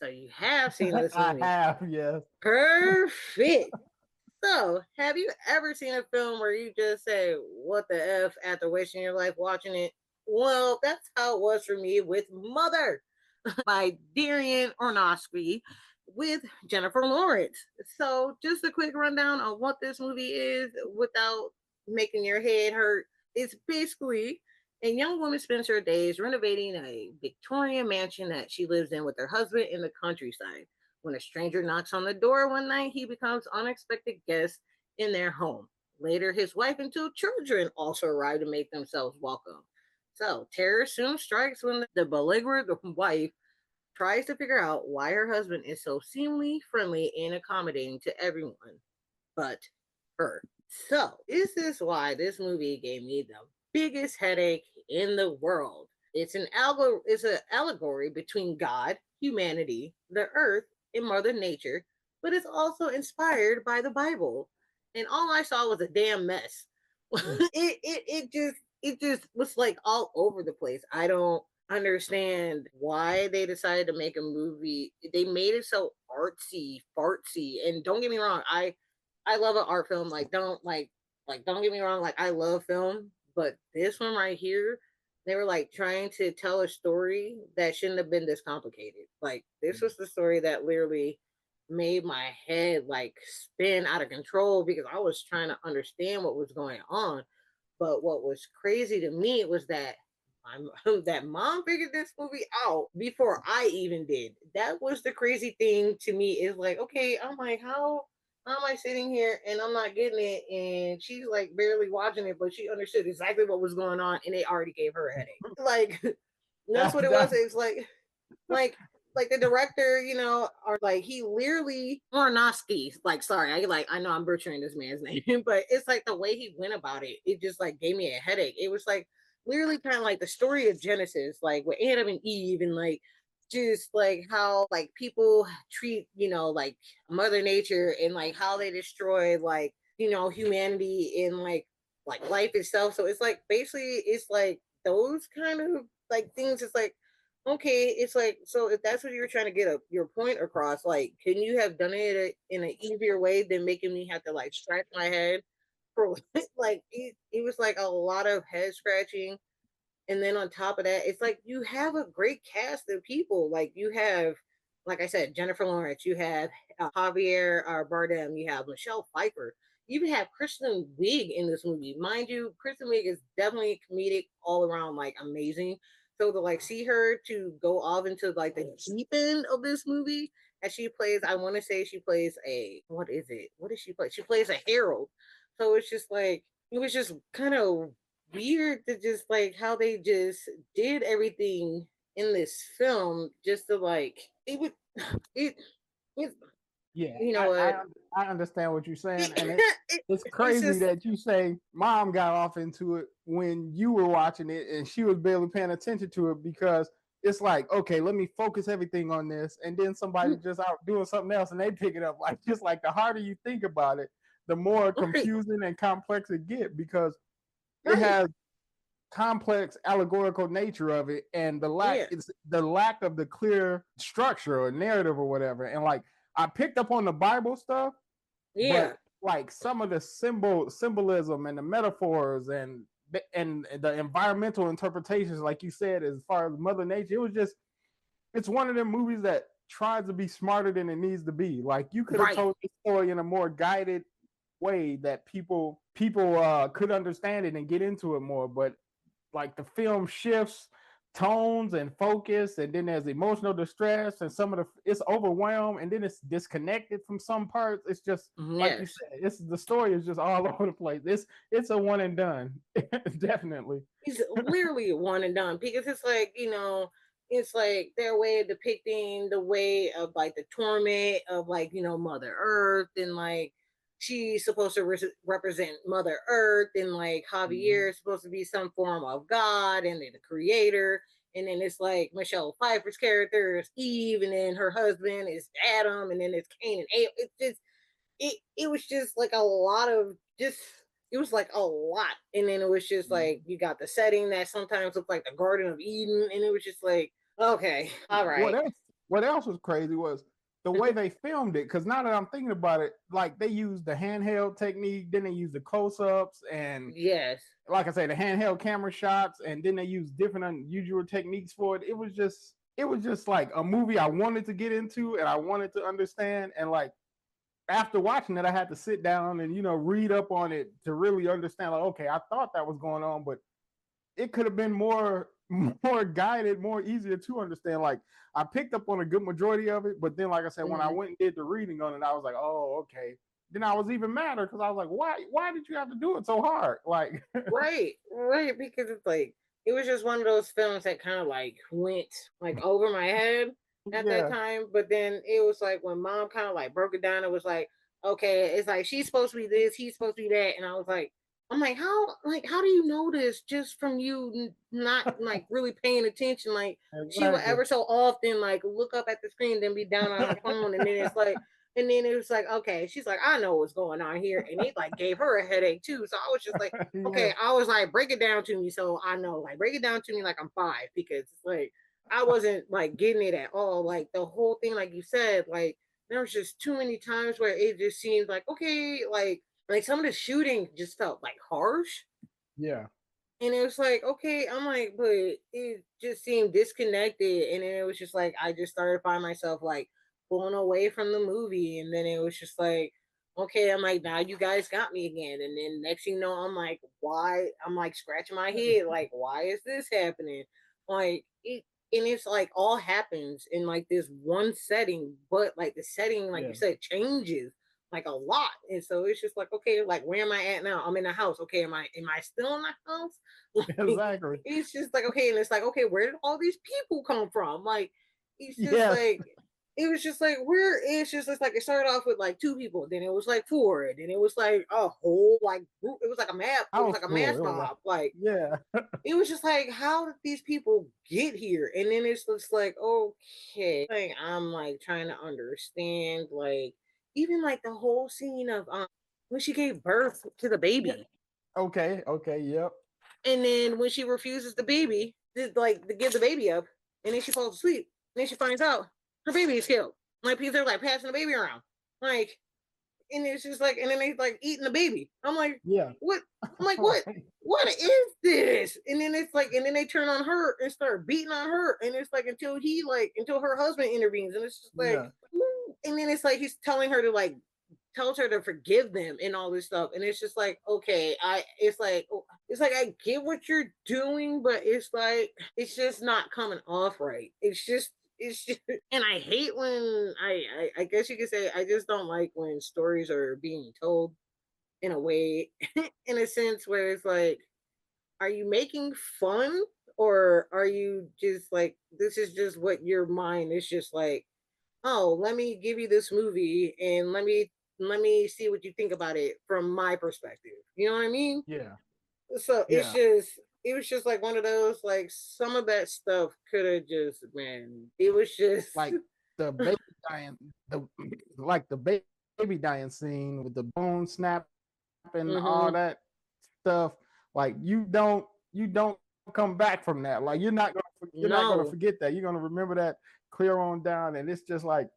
So you have seen this I movie. have, yes. Perfect. So, have you ever seen a film where you just say, what the F after wasting your life watching it? Well, that's how it was for me with Mother by Darian Aronofsky with Jennifer Lawrence. So, just a quick rundown on what this movie is without making your head hurt. It's basically a young woman spends her days renovating a Victorian mansion that she lives in with her husband in the countryside. When a stranger knocks on the door one night, he becomes unexpected guest in their home. Later, his wife and two children also arrive to make themselves welcome. So, terror soon strikes when the belligerent wife tries to figure out why her husband is so seemingly friendly and accommodating to everyone but her. So, this is why this movie gave me the biggest headache in the world. It's an allegory between God, humanity, the earth, and Mother Nature, but it's also inspired by the Bible. And all I saw was a damn mess. It just was like all over the place. I don't understand why they decided to make a movie. They made it so artsy, fartsy. And don't get me wrong, I love an art film. Like don't get me wrong, like I love film, but this one right here, they were like trying to tell a story that shouldn't have been this complicated. Like this was the story that literally made my head like spin out of control because I was trying to understand what was going on. But what was crazy to me was that that mom figured this movie out before I even did. That was the crazy thing to me. Is like, okay, I'm like, how am I sitting here and I'm not getting it? And she's like barely watching it, but she understood exactly what was going on, and it already gave her a headache. Like that's That, what it was. that, It's like like the director, or like he literally Aronofsky. Like, sorry, I know I'm butchering this man's name, but it's like the way he went about it. It just like gave me a headache. It was like literally kind of like the story of Genesis, like with Adam and Eve, and like just like how like people treat like Mother Nature, and like how they destroy like humanity and like life itself. So it's like basically it's like those kind of like things. It's like okay, it's like, so if that's what you were trying to get your point across, like, can you have done it in an easier way than making me have to like scratch my head for like it was like a lot of head scratching. And then on top of that, it's like you have a great cast of people. Like you have, like I said, Jennifer Lawrence, you have Javier Bardem, you have Michelle Pfeiffer, you even have Kristen Wiig in this movie. Mind you, Kristen Wiig is definitely comedic all around, like amazing. So to like see her to go off into like the deep end of this movie, as she plays, I want to say she plays a what is it? What does she play? She plays a herald. So it's just like it was just kind of weird to just like how they just did everything in this film just to like it would it, it yeah, you know I, what I I understand what you're saying, and it, it's it's crazy just that you say mom got off into it when you were watching it and she was barely paying attention to it because it's like, okay, let me focus everything on this, and then somebody just out doing something else and they pick it up. Like just like the harder you think about it, the more right, confusing and complex it get because it right, has complex allegorical nature of it and yeah, the lack of the clear structure or narrative or whatever. And like I picked up on the Bible stuff, but yeah, like some of the symbolism and the metaphors and the environmental interpretations, like you said, as far as Mother Nature, it's one of them movies that tries to be smarter than it needs to be. Like you could have right. told the story in a more guided way that people could understand it and get into it more, but like the film shifts tones and focus, and then there's emotional distress and some of the it's overwhelmed, and then it's disconnected from some parts. It's just like you Yes, said, it's the story is just all over the place. It's a one and done. Definitely. he's literally one and done because it's like it's like their way of depicting the way of like the torment of like Mother Earth, and like she's supposed to represent Mother Earth, and like Mhm. Javier is supposed to be some form of God and then the creator. And then it's like Michelle Pfeiffer's character is Eve, and then her husband is Adam, and then it's Cain and Abel. It's just it was just like a lot of just it was like a lot. And then it was just like you got the setting that sometimes looked like the Garden of Eden, and it was just like, okay, all what right. else what else was crazy was the way they filmed it, because now that I'm thinking about it, like they used the handheld technique, then they used the close-ups, and Yes. like I say, the handheld camera shots, and then they use different unusual techniques for it. It was just like a movie I wanted to get into and I wanted to understand. And like after watching it, I had to sit down and read up on it to really understand. Like, okay, I thought that was going on, but it could have been more guided, more easier to understand. Like I picked up on a good majority of it, but then like I said, when I Mhm. went and did the reading on it, I was like, oh, okay. Then I was even madder because I was like, why did you have to do it so hard? Like Right, right, because it's like it was just one of those films that kind of like went like over my head at that yeah. time. But then it was like when mom kind of like broke it down, it was like, okay, it's like she's supposed to be this, he's supposed to be that, and I was like, I'm like, how do you know this just from you not like really paying attention? Like, she would Exactly. ever so often like look up at the screen, then be down on her phone, and then it's like, and then it was like, okay, she's like, I know what's going on here, and it like gave her a headache too. So I was just like, Yeah. okay, I was like, break it down to me, so I know, like, break it down to me like I'm five, because it's like I wasn't like getting it at all. Like the whole thing, like you said, like there was just too many times where it just seemed like, okay, like some of the shooting just felt like harsh. Yeah. And it was like, okay, I'm like, but it just seemed disconnected. And then it was just like, I just started finding myself like pulling away from the movie. And then it was just like, okay, I'm like, now you guys got me again. And then next thing you know, I'm like, why? I'm like scratching my head, like, why is this happening? Like, and it's like all happens in like this one setting, but like the setting, like you Yeah. said, changes like a lot. And so it's just like, okay, like where am I at now? I'm in the house. Okay, am I still in the house? Like, Exactly. it's just like, okay, and it's like, okay, where did all these people come from? Like, it's just Yes. like, it was just like, where it's just it's like it started off with like two people, then it was like four, then it was like a whole like group, it was like a map, it was House like a full. mass It was like, mob. Like yeah. it was just like, how did these people get here? And then it's just like, okay, like I'm like trying to understand, like even like the whole scene of when she gave birth to the Yeah. baby, Okay. Okay. Yep. and then when she refuses the baby, like to give the baby up, and then she falls asleep, and then she finds out her baby is killed. Like people are like passing the baby around, like, and it's just like, and then they like eating the baby. I'm like, Yeah. what? I'm like, what? What is this? And then it's like, and then they turn on her and start beating on her, and it's like until her husband intervenes, and it's just like, Yeah. and then it's like he's telling her to like tells her to forgive them and all this stuff, and it's just like, okay, it's like I get what you're doing, but it's like it's just not coming off right. It's just and I hate when I guess you could say I just don't like when stories are being told in a way in a sense where it's like, are you making fun, or are you just like, this is just what your mind is just like, oh, let me give you this movie and let me see what you think about it from my perspective. You know what I mean? Yeah. So Yeah. it was just like one of those, like some of that stuff could have just, man, it was just Like the baby dying, the like the baby dying scene with the bone snap and all hmm that stuff. Like you don't come back from that. Like you're not gonna no. forget that. You're gonna remember that clear on down. And it's just like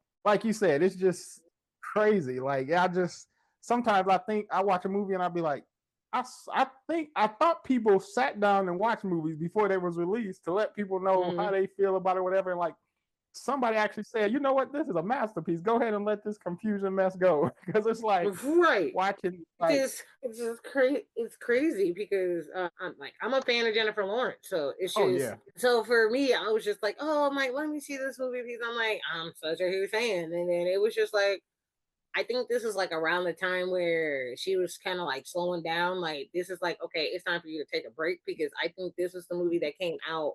you said, it's just crazy. Like I just sometimes I think I watch a movie and I'll be like, I thought people sat down and watched movies before they was released to let people know how hmm they feel about it, whatever. And like somebody actually said, you know what, this is a masterpiece. Go ahead and let this confusion mess go. Because it's like Right. watching like, It's just crazy. It's crazy because I'm a fan of Jennifer Lawrence, so it's oh just yeah, so for me, I was just like, oh, I'm like, let me see this movie because I'm like, I'm such a huge fan, and then it was just like, I think this is like around the time where she was kind of like slowing down. Like this is like, okay, it's time for you to take a break, because I think this was the movie that came out.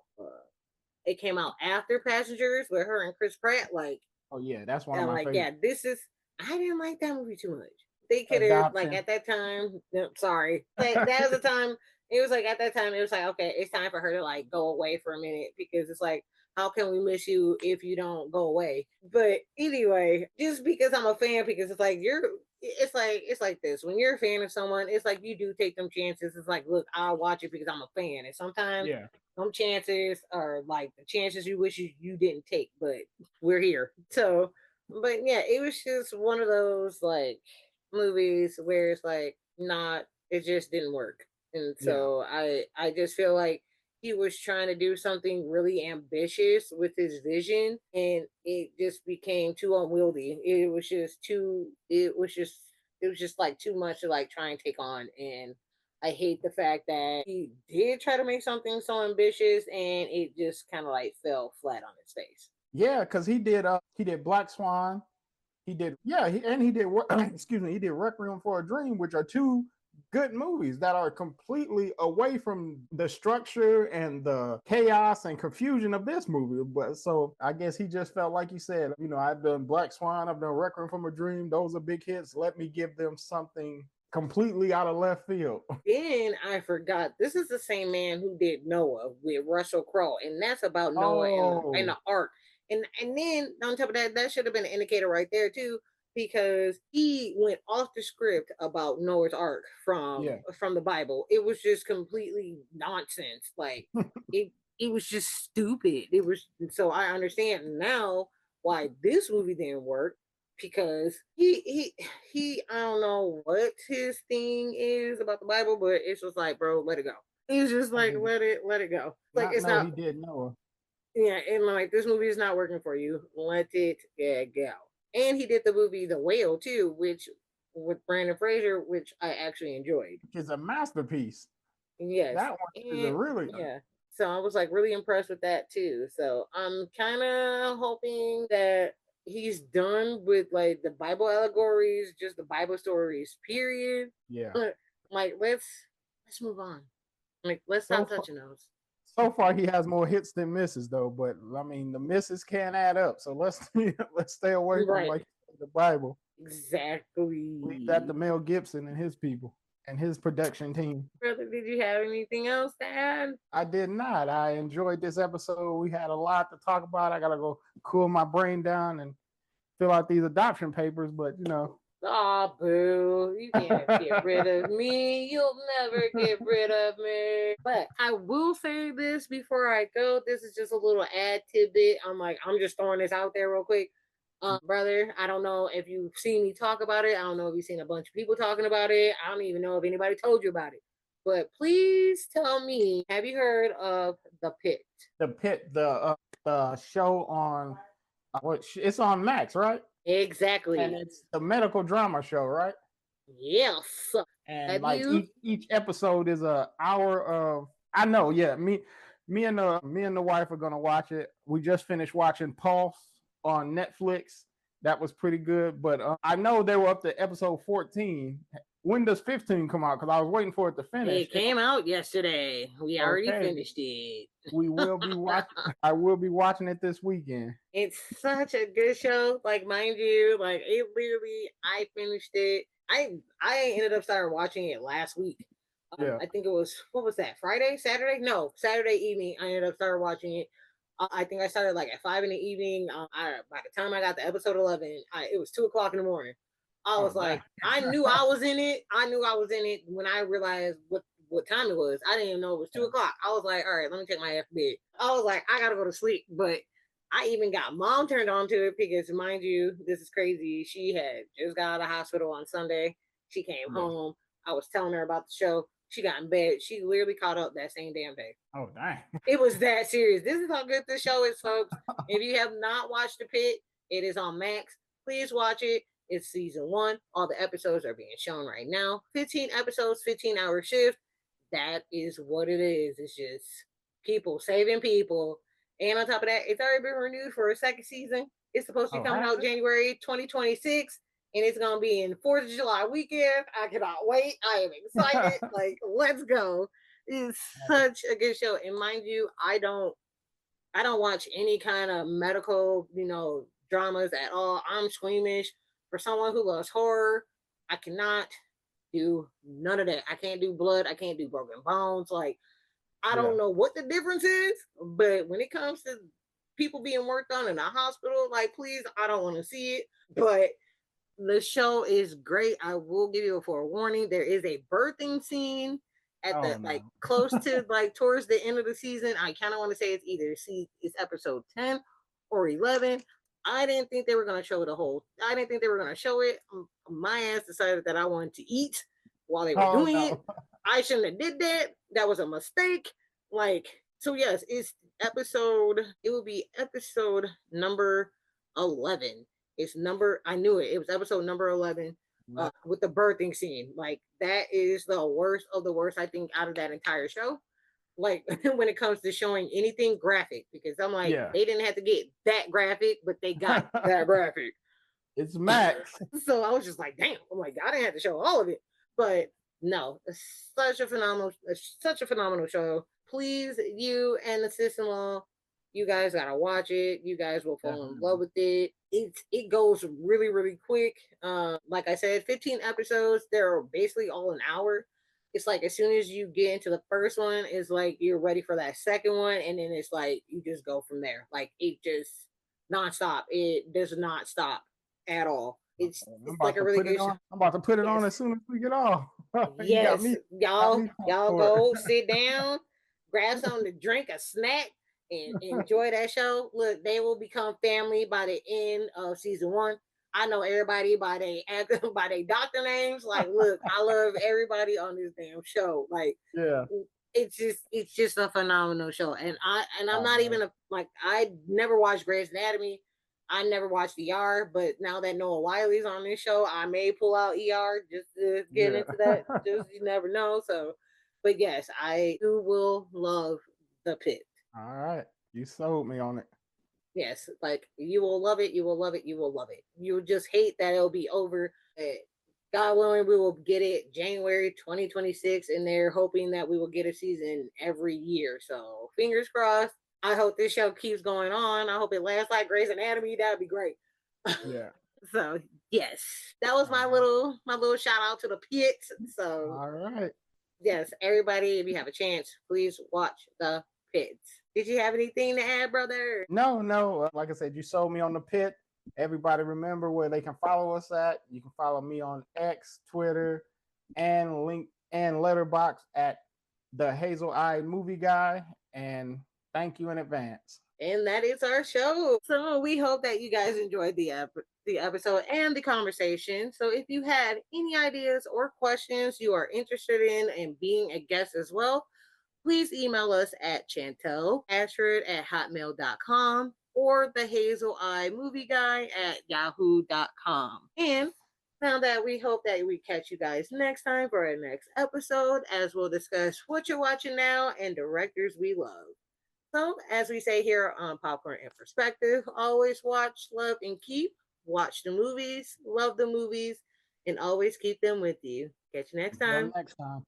It came out after Passengers with her and Chris Pratt. Like oh yeah, that's one of I'm my like, favorite. yeah, this is. I didn't like that movie too much. They could have like Adoption. at that time. No, sorry, like that was the time. It was like at that time, it was like, okay, it's time for her to like go away for a minute, because it's like, how can we miss you if you don't go away? But anyway, just because I'm a fan, because it's like it's like this when you're a fan of someone, it's like you do take them chances. It's like, look, I'll watch it because I'm a fan, and sometimes Yeah, some chances are like the chances you wish you didn't take, but we're here. So but yeah, it was just one of those like movies where it's like not, it just didn't work. And yeah, so I just feel like he was trying to do something really ambitious with his vision, and it just became too unwieldy. It was just like too much to like try and take on. And I hate the fact that he did try to make something so ambitious and it just kind of like fell flat on its face. yeah. Because he did Black Swan. He did and he did excuse me. He did Requiem for a Dream, which are two good movies that are completely away from the structure and the chaos and confusion of this movie. But so I guess he just felt like you said, I've done Black Swan, I've done Requiem from a Dream. Those are big hits. Let me give them something completely out of left field. Then I forgot this is the same man who did Noah with Russell Crowe, and that's about Noah and Oh, the ark. And then on top of that, that should have been an indicator right there too, because he went off the script about Noah's Ark yeah. from the Bible. It was just completely nonsense. Like it it was just stupid. It was so I understand now why this movie didn't work because he I don't know what his thing is about the Bible, but it's just like, bro, let it go. It's just I like did let it go. Like not it's know not he did Noah. yeah, and like this movie is not working for you. Let it go. And he did the movie The Whale too, which with Brandon Fraser, which I actually enjoyed. Which is a masterpiece. Yes. That one is a And really yeah. So I was like really impressed with that too. So I'm kind of hoping that he's done with like the Bible allegories, just the Bible stories, period. yeah. But like let's move on. Like let's So stop far, touching those. so far he has more hits than misses though. But I mean, the misses can't add up. So let's let's stay away from Right. like the Bible. Leave that to Exactly. Mel Gibson and his people and his production team. Brother, did you have anything else to add? I did not. I enjoyed this episode. We had a lot to talk about. I gotta go cool my brain down and fill out these adoption papers. But you know, Aw, boo. You can't get rid of me. You'll never get rid of me. But I will say this before I go. This is just a little ad tidbit. I'm just throwing this out there real quick. Brother, I don't know if you've seen me talk about it. I don't know if you've seen a bunch of people talking about it. I don't even know if anybody told you about it. But please tell me, have you heard of The Pit? the pit, the show on it's on Max, right? And Exactly. it's the medical drama show, right? Yes. And Have like you? each episode is a hour of I know, yeah. Me and the wife are gonna watch it. We just finished watching Pulse on Netflix. That was pretty good, but I know they were up to episode 14. When does 15 come out? Because I was waiting for it to finish. It came out yesterday. We already Okay, finished it. we will be watching. I will be watching it this weekend. It's such a good show. Like, mind you, like it literally, I finished it. I ended up started watching it last week. Yeah, I think it was what was that? Friday, Saturday? No, Saturday evening. I ended up started watching it. I think I started like at 5 in the evening. By the time I got to episode 11, it was 2 o'clock in the morning. I oh was dang. like, I knew I was in it. I knew I was in it when I realized what time it was. I didn't even know it was 2 o'clock. I was like, all right, let me check my FB. I was like, I gotta go to sleep. But I even got mom turned on to it because, mind you, this is crazy. She had just got out of the hospital on Sunday. She came Yeah. home. I was telling her about the show. She got in bed. She literally caught up that same damn day. Oh dang. It was that serious. This is how good this show is, folks. If you have not watched The Pit, it is on Max. Please watch it. It's season 1. All the episodes are being shown right now. 15 episodes, 15-hour shift. That is what it is. It's just people saving people. And on top of that, it's already been renewed for a second season. It's supposed to be Oh, coming has out it? January 2026. And it's gonna be in 4th of July weekend. I cannot wait. I am excited. Like, let's go. It's such a good show. And mind you, I don't watch any kind of medical, dramas at all. I'm squeamish. For someone who loves horror, I cannot do none of that. I can't do blood. I can't do broken bones. Like, I Yeah. don't know what the difference is, but when it comes to people being worked on in a hospital, like, please, I don't want to see it. But the show is great. I will give you a forewarning. There is a birthing scene at Oh the like no. close to like towards the end of the season. I kind of want to say it's either it's episode 10 or 11. I didn't think they were gonna show the whole. I didn't think they were gonna show it. My ass decided that I wanted to eat while they were Oh doing it. no. I shouldn't have did that. That was a mistake. Like so, yes, it's episode. It will be episode number 11. It's number. I knew it. It was episode number 11 with the birthing scene. Like that is the worst of the worst. I think out of that entire show. Like when it comes to showing anything graphic, because I'm like Yeah. they didn't have to get that graphic, but they got that graphic. It's Max. So I was just like, damn. I'm like, I didn't have to show all of it, but no, it's such a phenomenal show. Please, you and the sister-in-law, You guys gotta watch it. You guys will fall in love Definitely. with it. It goes really, really quick. Like I said, 15 episodes. They're basically all an hour. It's like as soon as you get into the first one, it's like you're ready for that second one, and then it's like you just go from there. Like it just nonstop. It does not stop at all. I'm It's like about a to really put it good show. on. I'm about to put it on Yes, as soon as we get off. You yes, got me pumped y'all for go it. sit down, grab something to drink, a snack, and enjoy that show. Look, they will become family by the end of season one. I know everybody by they by their doctor names. Like, look, I love everybody on this damn show. Like, Yeah. it's just a phenomenal show. And I'm All not right. even like I never watched Grey's Anatomy. I never watched ER, but now that Noah Wiley's on this show, I may pull out ER just to get Yeah. into that. Just you never know. So, but yes, I do will love the pit. All right. You sold me on it. Yes, like you will love it. You will love it. You will love it. You will just hate that it'll be over. God willing, we will get it January 2026, and they're hoping that we will get a season every year. So fingers crossed. I hope this show keeps going on. I hope it lasts like Grey's Anatomy. That'd be great. Yeah. So yes, that was All my little shout out to the pits. right. So All right. yes, everybody, if you have a chance, please watch the pits. Did you have anything to add, brother? No, no. Like I said, you sold me on the pit. Everybody remember where they can follow us at. You can follow me on X, Twitter, and link and letterbox at the Hazel Eyed Movie Guy. And thank you in advance. And that is our show. So we hope that you guys enjoyed the episode and the conversation. So if you had any ideas or questions you are interested in and being a guest as well, please email us at chantelashford@hotmail.com or the Hazel Eye Movie Guy at yahoo.com. And now that we hope that we catch you guys next time for our next episode as we'll discuss what you're watching now and directors we love. So, as we say here on Popcorn and Perspective, always watch, love, and keep. Watch the movies, love the movies, and always keep them with you. Catch you next Until time. next time.